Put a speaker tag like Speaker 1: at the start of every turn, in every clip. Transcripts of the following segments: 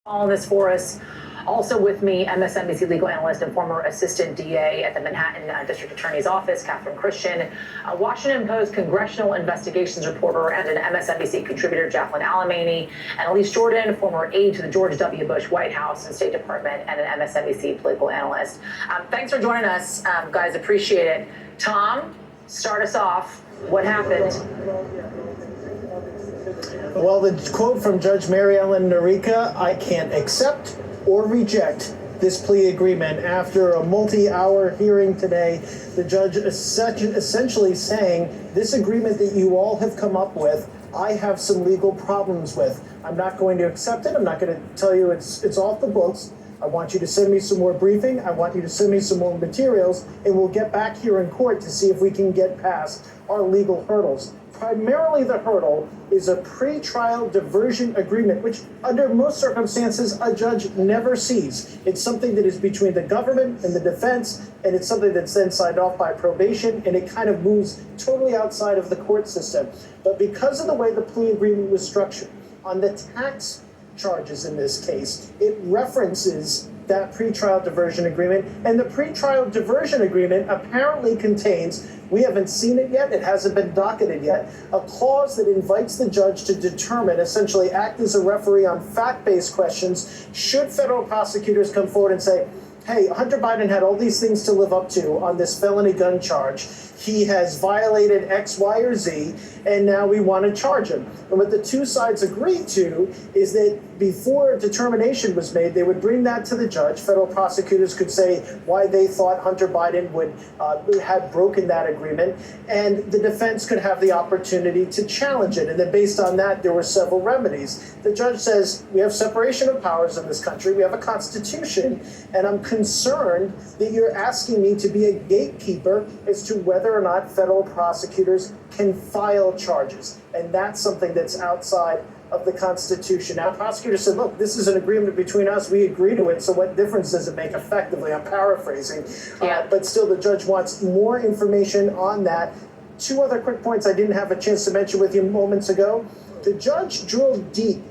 Speaker 1: All this for us. Also with me, Msnbc legal analyst and former assistant DA at the Manhattan District Attorney's Office, Catherine Christian, a Washington Post congressional investigations reporter and an MSNBC contributor, Jacqueline Alamany, and Elise Jordan, former aide to the George W. Bush White House and State Department, and an MSNBC political analyst. Thanks for joining us, guys. Appreciate it. Tom, start us off. What happened?
Speaker 2: Well, the quote from Judge Mary Ellen Noreika, "I can't accept or reject this plea agreement." After a multi-hour hearing today, the judge essentially saying, this agreement that you all have come up with, I have some legal problems with. I'm not going to accept it. I'm not going to tell you it's off the books. I want you to send me some more briefing. I want you to send me some more materials, and we'll get back here in court to see if we can get past our legal hurdles. Primarily, the hurdle is a pretrial diversion agreement, which under most circumstances, a judge never sees. It's something that is between the government and the defense, and it's something that's then signed off by probation, and it kind of moves totally outside of the court system. But because of the way the plea agreement was structured, on the tax charges in this case, it references that pretrial diversion agreement, and the pretrial diversion agreement apparently contains, we haven't seen it yet, it hasn't been docketed yet, a clause that invites the judge to determine, essentially act as a referee on fact-based questions, should federal prosecutors come forward and say, hey, Hunter Biden had all these things to live up to on this felony gun charge. He has violated X, Y, or Z, and now we want to charge him. And what the two sides agreed to is that before a determination was made, they would bring that to the judge. Federal prosecutors could say why they thought Hunter Biden would have broken that agreement, and the defense could have the opportunity to challenge it. And then based on that, there were several remedies. The judge says, we have separation of powers in this country, we have a constitution, and I'm concerned that you're asking me to be a gatekeeper as to whether or not federal prosecutors can file charges. And that's something that's outside of the Constitution. Now, prosecutors said, look, this is an agreement between us. We agree to it. So what difference does it make effectively? I'm paraphrasing. But still, the judge wants more information on that. Two other quick points I didn't have a chance to mention with you moments ago. The judge drilled deep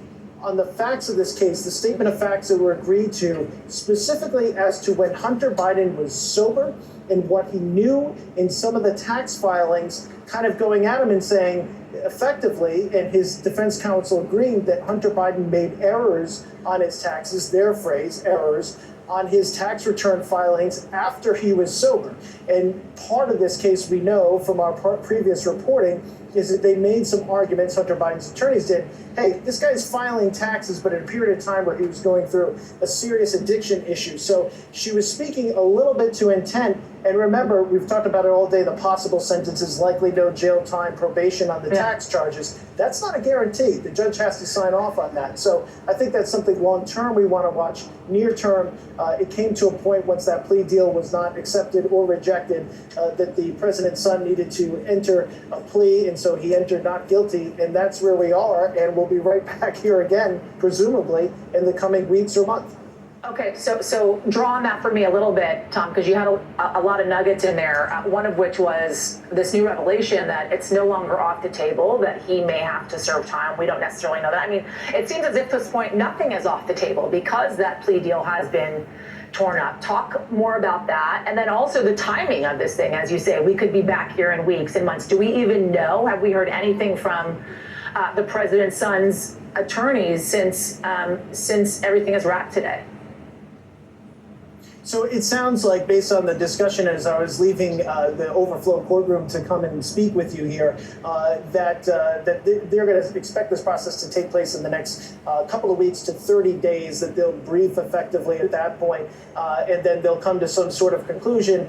Speaker 2: on the facts of this case, the statement of facts that were agreed to, specifically as to when Hunter Biden was sober and what he knew in some of the tax filings, kind of going at him and saying, effectively, and his defense counsel agreeing that Hunter Biden made errors on his taxes, their phrase, errors, on his tax return filings after he was sober. And part of this case, we know from our previous reporting, is that they made some arguments, Hunter Biden's attorneys did, hey, this guy's filing taxes, but in a period of time where he was going through a serious addiction issue. So she was speaking a little bit to intent. And remember, we've talked about it all day, the possible sentences, likely no jail time, probation on the tax charges. That's not a guarantee. The judge has to sign off on that. So I think that's something long-term we want to watch. Near-term, it came to a point once that plea deal was not accepted or rejected that the president's son needed to enter a plea, and so he entered not guilty, and that's where we are, and we'll be right back here again, presumably, in the coming weeks or month.
Speaker 1: Okay, so draw on that for me a little bit, Tom, because you had a lot of nuggets in there, one of which was this new revelation that it's no longer off the table, that he may have to serve time. We don't necessarily know that. I mean, it seems as if at this point nothing is off the table because that plea deal has been torn up. Talk more about that. And then also the timing of this thing. As you say, we could be back here in weeks and months. Do we even know? Have we heard anything from the president's son's attorneys since everything is wrapped today?
Speaker 2: So it sounds like, based on the discussion as I was leaving the overflow courtroom to come and speak with you here, that they're going to expect this process to take place in the next couple of weeks to 30 days, that they'll brief effectively at that point, and then they'll come to some sort of conclusion.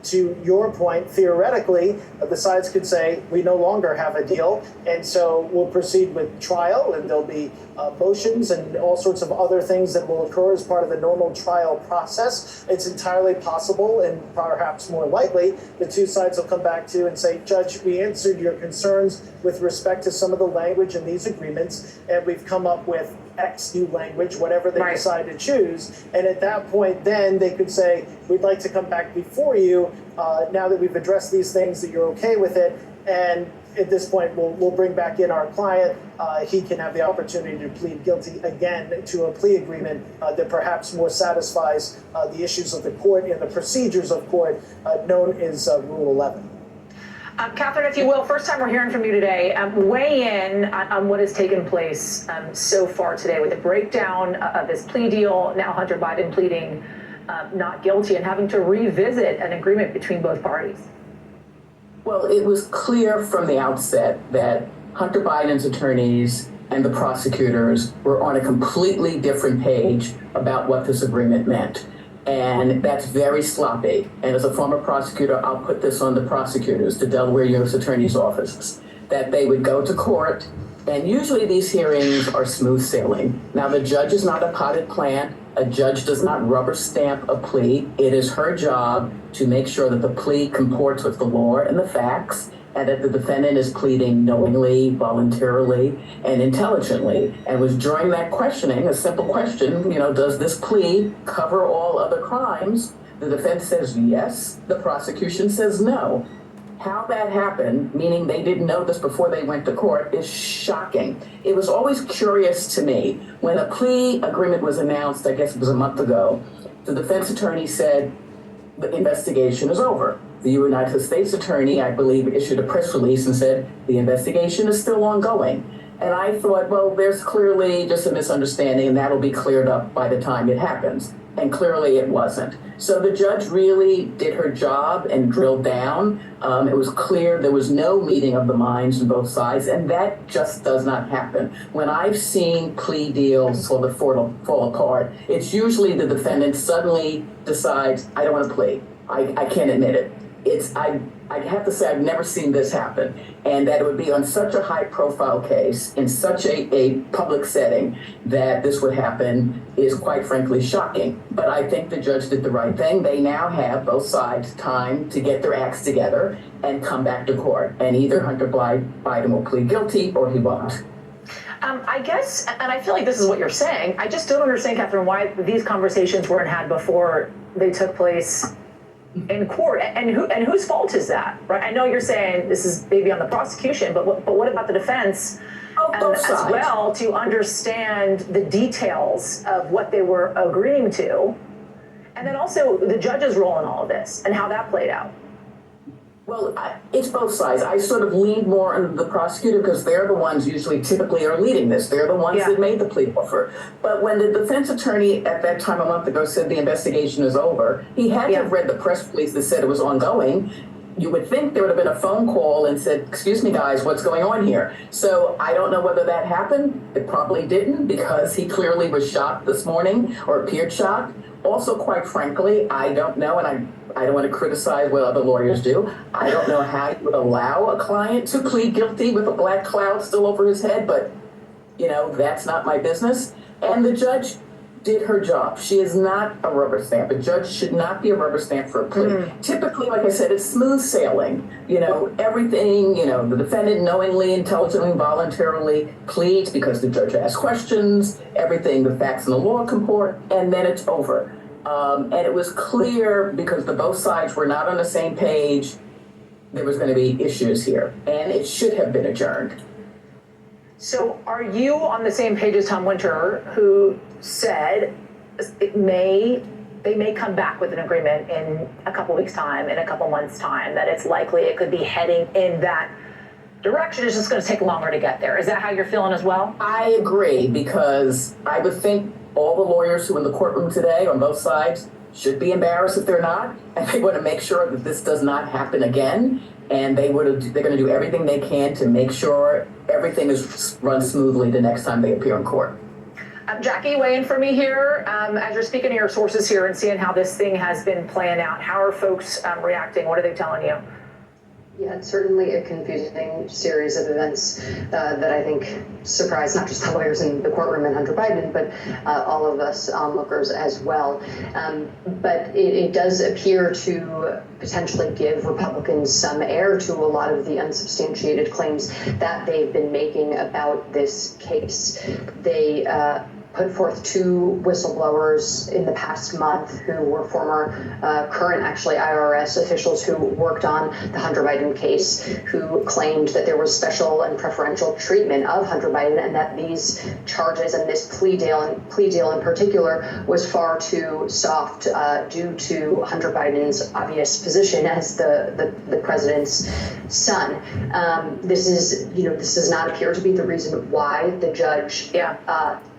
Speaker 2: To your point, theoretically, the sides could say, we no longer have a deal, and so we'll proceed with trial, and there'll be motions and all sorts of other things that will occur as part of the normal trial process. It's entirely possible, and perhaps more likely, the two sides will come back to and say, Judge, we answered your concerns with respect to some of the language in these agreements, and we've come up with X new language, whatever they decide to choose. And at that point, then they could say, we'd like to come back before you, now that we've addressed these things, that you're okay with it, and at this point, we'll bring back in our client. He can have the opportunity to plead guilty again to a plea agreement that perhaps more satisfies the issues of the court and the procedures of court, known as Rule 11.
Speaker 1: Catherine, if you will, first time we're hearing from you today. Weigh in on what has taken place so far today with the breakdown of this plea deal. Now Hunter Biden pleading not guilty and having to revisit an agreement between both parties.
Speaker 3: Well, it was clear from the outset that Hunter Biden's attorneys and the prosecutors were on a completely different page about what this agreement meant. And that's very sloppy. And as a former prosecutor, I'll put this on the prosecutors, the Delaware U.S. Attorney's offices, that they would go to court, and usually these hearings are smooth sailing. Now, the judge is not a potted plant. A judge does not rubber stamp a plea. It is her job to make sure that the plea comports with the law and the facts, and that the defendant is pleading knowingly, voluntarily, and intelligently. And was during that questioning, a simple question, does this plea cover all other crimes? The defense says yes, the prosecution says no. How that happened, meaning they didn't know this before they went to court, is shocking. It was always curious to me. When a plea agreement was announced, I guess it was a month ago, the defense attorney said the investigation is over. The United States attorney, I believe, issued a press release and said the investigation is still ongoing. And I thought, well, there's clearly just a misunderstanding and that'll be cleared up by the time it happens. And clearly it wasn't. So the judge really did her job and drilled down. It was clear there was no meeting of the minds on both sides, and that just does not happen. When I've seen plea deals sort of fall apart, it's usually the defendant suddenly decides, I don't want to plea. I can't admit it. I have to say I've never seen this happen, and that it would be on such a high-profile case in such a public setting that this would happen is quite frankly shocking. But I think the judge did the right thing. They now have both sides time to get their acts together and come back to court, and either Hunter Biden will plead guilty or he won't.
Speaker 1: I guess, and I feel like this is what you're saying, I just don't understand, Catherine, why these conversations weren't had before they took place in court, and whose fault is that, right? I know you're saying this is maybe on the prosecution, but what about the defense as well, to understand the details of what they were agreeing to, and then also the judge's role in all of this and how that played out?
Speaker 3: Well, it's both sides. I sort of lean more on the prosecutor because they're the ones typically are leading this. They're the ones that made the plea offer. But when the defense attorney at that time a month ago said the investigation is over, he had to have read the press release that said it was ongoing. You would think there would have been a phone call and said, excuse me, guys, what's going on here? So I don't know whether that happened. It probably didn't, because he clearly was shocked this morning, or appeared shocked. Also, quite frankly, I don't know, and I don't want to criticize what other lawyers do. I don't know how you would allow a client to plead guilty with a black cloud still over his head, but, that's not my business. And the judge did her job. She is not a rubber stamp. A judge should not be a rubber stamp for a plea. Typically, like I said, it's smooth sailing. Everything, the defendant knowingly, intelligently, voluntarily pleads because the judge asks questions, everything, the facts and the law comport, and then it's over. And it was clear, because both sides were not on the same page, there was going to be issues here, and it should have been adjourned.
Speaker 1: So are you on the same page as Tom Winter, who said they may come back with an agreement in a couple weeks' time, in a couple months' time, that it's likely it could be heading in that direction? It's just going to take longer to get there. Is that how you're feeling as well?
Speaker 3: I agree, because I would think all the lawyers who are in the courtroom today on both sides should be embarrassed if they're not, and they want to make sure that this does not happen again. And they're going to do everything they can to make sure everything is run smoothly the next time they appear in court.
Speaker 1: Jackie, weigh in for me here. As you're speaking to your sources here and seeing how this thing has been playing out, how are folks reacting? What are they telling you?
Speaker 4: Yeah, it's certainly a confusing series of events that I think surprised not just the lawyers in the courtroom and Hunter Biden, but all of us onlookers as well. But it does appear to potentially give Republicans some air to a lot of the unsubstantiated claims that they've been making about this case. They put forth two whistleblowers in the past month who were current actually IRS officials who worked on the Hunter Biden case, who claimed that there was special and preferential treatment of Hunter Biden, and that these charges and this plea deal in particular was far too soft due to Hunter Biden's obvious position as the president's son. This does not appear to be the reason why the judge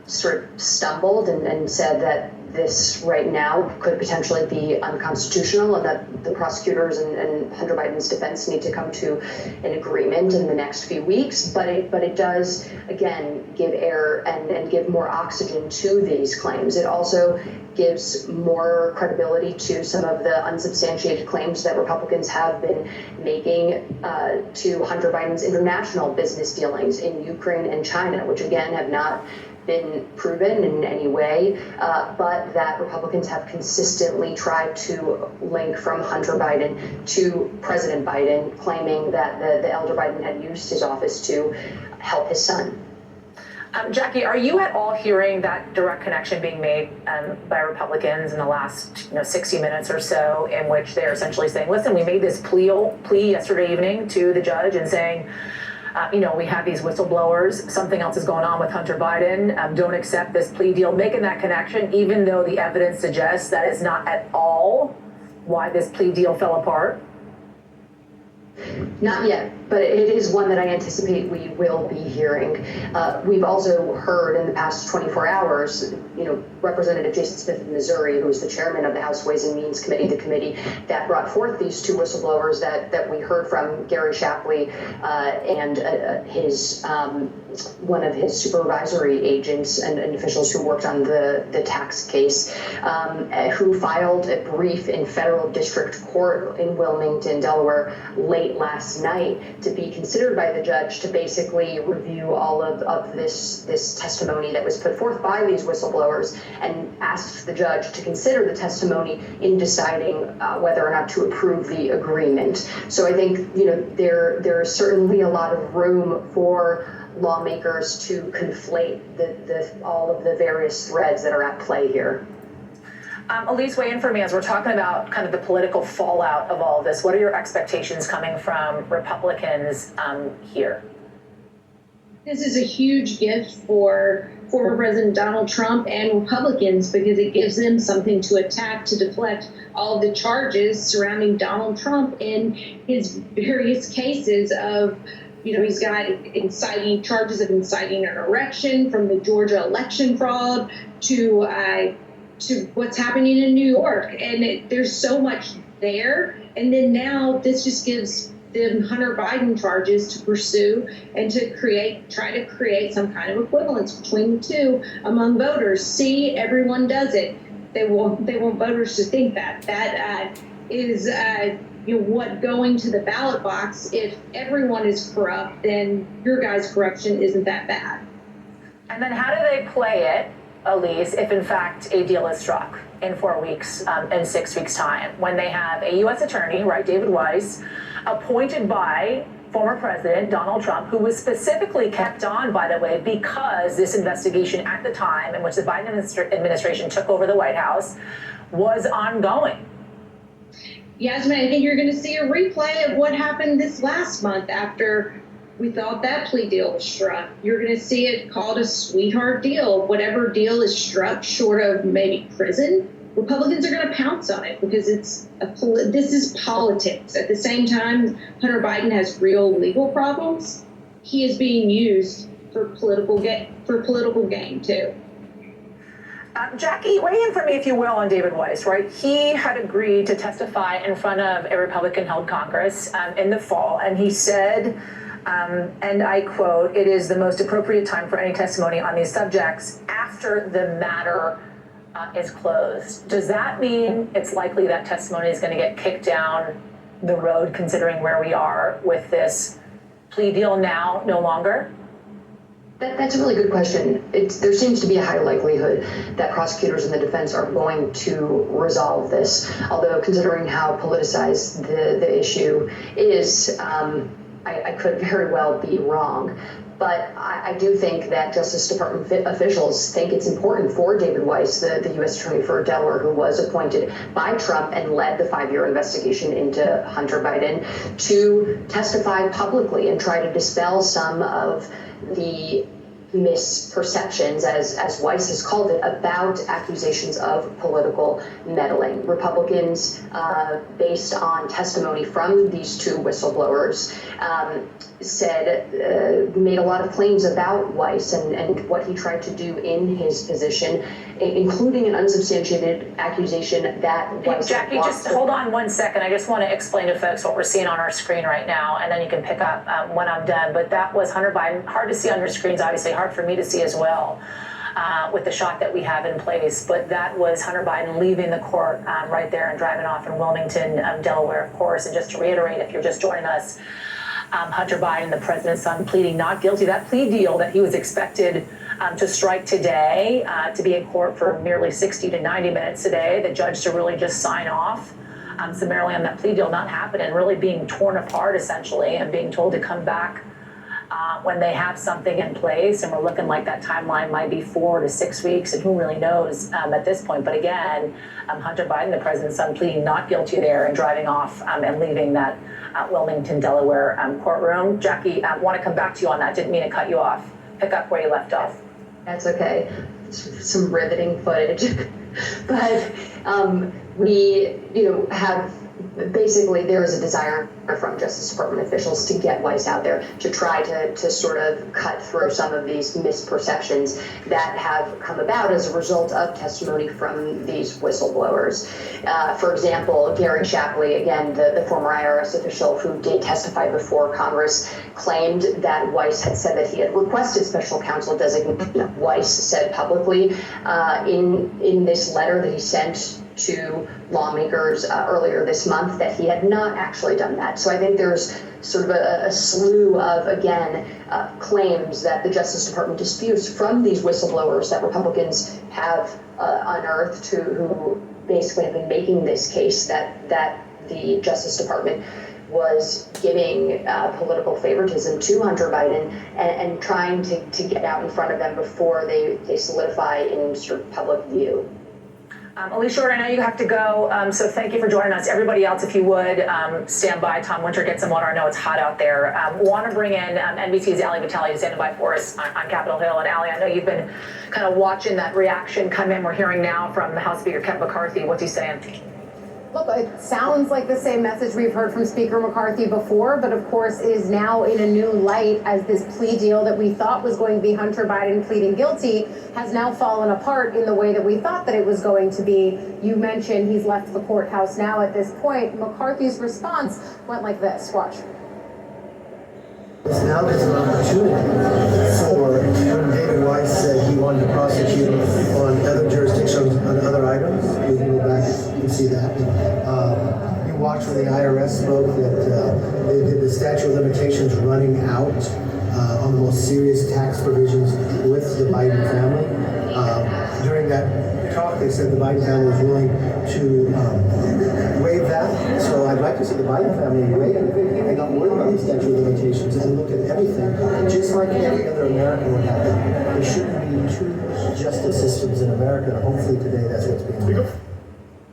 Speaker 4: sort of stumbled and said that this right now could potentially be unconstitutional, and that the prosecutors and Hunter Biden's defense need to come to an agreement in the next few weeks. But it does, again, give air and give more oxygen to these claims. It also gives more credibility to some of the unsubstantiated claims that Republicans have been making to Hunter Biden's international business dealings in Ukraine and China, which again have not been proven in any way, but that Republicans have consistently tried to link from Hunter Biden to President Biden, claiming that the elder Biden had used his office to help his son.
Speaker 1: Jackie, are you at all hearing that direct connection being made by Republicans in the last 60 minutes or so, in which they're essentially saying, listen, we made this plea yesterday evening to the judge and saying, we have these whistleblowers, something else is going on with Hunter Biden, don't accept this plea deal, making that connection, even though the evidence suggests that is not at all why this plea deal fell apart?
Speaker 4: Not yet, but it is one that I anticipate we will be hearing. We've also heard in the past 24 hours, Representative Jason Smith of Missouri, who is the chairman of the House Ways and Means Committee, the committee that brought forth these two whistleblowers that we heard from, Gary Shapley and one of his supervisory agents and officials who worked on the tax case, who filed a brief in federal district court in Wilmington, Delaware, late last night to be considered by the judge to basically review all of this testimony that was put forth by these whistleblowers, and asked the judge to consider the testimony in deciding whether or not to approve the agreement. So I think there is certainly a lot of room for lawmakers to conflate all of the various threads that are at play here.
Speaker 1: Elise, weigh in for me as we're talking about kind of the political fallout of all of this. What are your expectations coming from Republicans here?
Speaker 5: This is a huge gift for former President Donald Trump and Republicans, because it gives them something to attack, to deflect all of the charges surrounding Donald Trump in his various cases of, he's got charges of inciting an insurrection, from the Georgia election fraud to what's happening in New York. And there's so much there. And then now this just gives them Hunter Biden charges to pursue and to try to create some kind of equivalence between the two among voters. See, everyone does it. They want voters to think that is what going to the ballot box. If everyone is corrupt, then your guys' corruption isn't that bad.
Speaker 1: And then how do they play it, Elise, if in fact a deal is struck in 4 weeks and 6 weeks time, when they have a U.S. attorney, right, David Weiss, appointed by former President Donald Trump, who was specifically kept on, by the way, because this investigation at the time in which the Biden administration took over the White House was ongoing?
Speaker 5: Yasmin, I think you're going to see a replay of what happened this last month after we thought that plea deal was struck. You're going to see it called a sweetheart deal. Whatever deal is struck, short of maybe prison, Republicans are going to pounce on it, because this is politics. At the same time, Hunter Biden has real legal problems. He is being used for political gain too.
Speaker 1: Jackie, weigh in for me, if you will, on David Weiss, right? He had agreed to testify in front of a Republican-held Congress in the fall, and he said, and I quote, "It is the most appropriate time for any testimony on these subjects after the matter is closed." Does that mean it's likely that testimony is going to get kicked down the road, considering where we are with this plea deal now no longer?
Speaker 4: That's a really good question. There seems to be a high likelihood that prosecutors and the defense are going to resolve this. Although, considering how politicized the issue is, I could very well be wrong. But I do think that Justice Department officials think it's important for David Weiss, the U.S. Attorney for Delaware, who was appointed by Trump and led the 5-year investigation into Hunter Biden, to testify publicly and try to dispel some of the misperceptions, as Weiss has called it, about accusations of political meddling. Republicans, based on testimony from these two whistleblowers, made a lot of claims about Weiss and what he tried to do in his position, including an unsubstantiated accusation that Weiss—
Speaker 1: Jackie, just hold on 1 second. I just want to explain to folks what we're seeing on our screen right now, and then you can pick up when I'm done. But that was Hunter Biden. Hard to see on your screens, obviously, hard for me to see as well, with the shot that we have in place. But that was Hunter Biden leaving the court right there and driving off in Wilmington, Delaware, of course. And just to reiterate, if you're just joining us, Hunter Biden, the president's son, pleading not guilty. That plea deal that he was expected to strike today, to be in court for nearly 60 to 90 minutes today, the judge to really just sign off summarily on that plea deal not happening, really being torn apart essentially, and being told to come back when they have something in place. And we're looking like that timeline might be 4 to 6 weeks, and who really knows at this point. But again, Hunter Biden, the president's son, pleading not guilty there and driving off and leaving that Wilmington, Delaware courtroom. Jackie, I want to come back to you on that. Didn't mean to cut you off. Pick up where you left off.
Speaker 4: That's okay. Some riveting footage. But we, have basically, there is a desire from Justice Department officials to get Weiss out there, to try to sort of cut through some of these misperceptions that have come about as a result of testimony from these whistleblowers. For example, Gary Shapley, again, the former IRS official who did testify before Congress, claimed that Weiss had said that he had requested special counsel designation. Weiss said publicly in this letter that he sent to lawmakers earlier this month that he had not actually done that. So I think there's sort of a slew of, again, claims that the Justice Department disputes from these whistleblowers that Republicans have unearthed, who basically have been making this case that the Justice Department was giving political favoritism to Hunter Biden and trying to get out in front of them before they solidify in sort of public view.
Speaker 1: Alicia, I know you have to go, so thank you for joining us. Everybody else, if you would, stand by. Tom Winter, get some water. I know it's hot out there. Want to bring in NBC's Ali Vitale, who's standing by for us on Capitol Hill. And Ali, I know you've been kind of watching that reaction come in. We're hearing now from the House Speaker, Kevin McCarthy. What's he saying?
Speaker 6: Look, it sounds like the same message we've heard from Speaker McCarthy before, but of course it is now in a new light as this plea deal that we thought was going to be Hunter Biden pleading guilty has now fallen apart in the way that we thought that it was going to be. You mentioned he's left the courthouse now at this point. McCarthy's response went like this. Watch.
Speaker 7: Now there's an opportunity for when David Weiss said he wanted to prosecute on other jurisdictions, on other items. We can go back and see that. You watch when the IRS spoke that the statute of limitations running out on the most serious tax provisions with the Biden family. During that talk, they said the Biden family was willing to waive that. So I'd like to see the Biden family waive it and not worry about the statute of limitations and look at everything, just like every other American would have. There shouldn't be two justice systems in America. Hopefully today that's what's being done.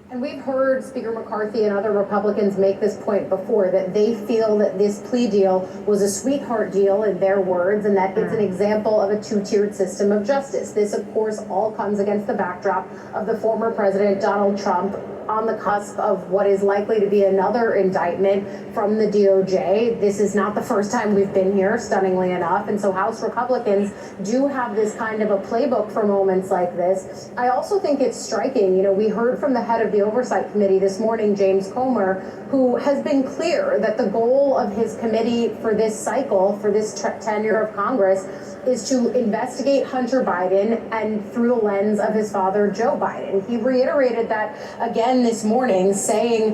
Speaker 6: And we've heard Speaker McCarthy and other Republicans make this point before, that they feel that this plea deal was a sweetheart deal in their words, and that it's an example of a two-tiered system of justice. This, of course, all comes against the backdrop of the former President Donald Trump on the cusp of what is likely to be another indictment from the DOJ. This is not the first time we've been here, stunningly enough. And so House Republicans do have this kind of a playbook for moments like this. I also think it's striking. We heard from the head of the Oversight Committee this morning, James Comer, who has been clear that the goal of his committee for this cycle, for this tenure of Congress, is to investigate Hunter Biden and through the lens of his father, Joe Biden. He reiterated that again this morning, saying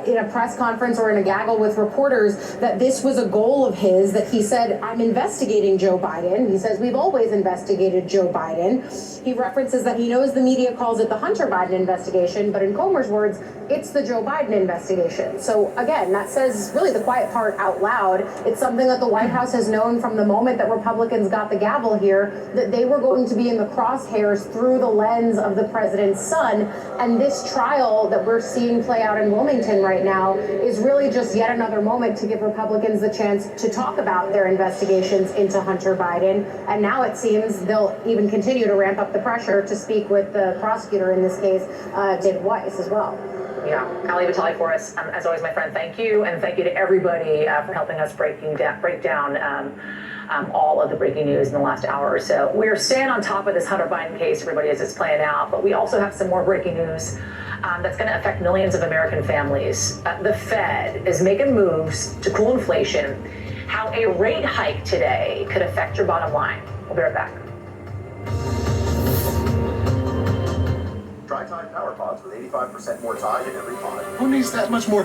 Speaker 6: in a press conference or in a gaggle with reporters that this was a goal of his, that he said, I'm investigating Joe Biden. He says, we've always investigated Joe Biden. He references that he knows the media calls it the Hunter Biden investigation, but in Comer's words, it's the Joe Biden investigation. So again, that says really the quiet part out loud. It's something that the White House has known from the moment that Republicans got the gavel here, that they were going to be in the crosshairs through the lens of the president's son. And this trial that we're seeing play out in Wilmington right now is really just yet another moment to give Republicans the chance to talk about their investigations into Hunter Biden. And now it seems they'll even continue to ramp up the pressure to speak with the prosecutor in this case, David Weiss, as well.
Speaker 1: Yeah, Ali Vitale for us. As always, my friend, thank you. And thank you to everybody for helping us break down all of the breaking news in the last hour or so. We're staying on top of this Hunter Biden case, everybody, as it's playing out. But we also have some more breaking news that's going to affect millions of American families. The Fed is making moves to cool inflation. How a rate hike today could affect your bottom line. We'll be right back.
Speaker 8: Try Tide Power Pods with 85% more Tide in every pod.
Speaker 9: Who needs that much more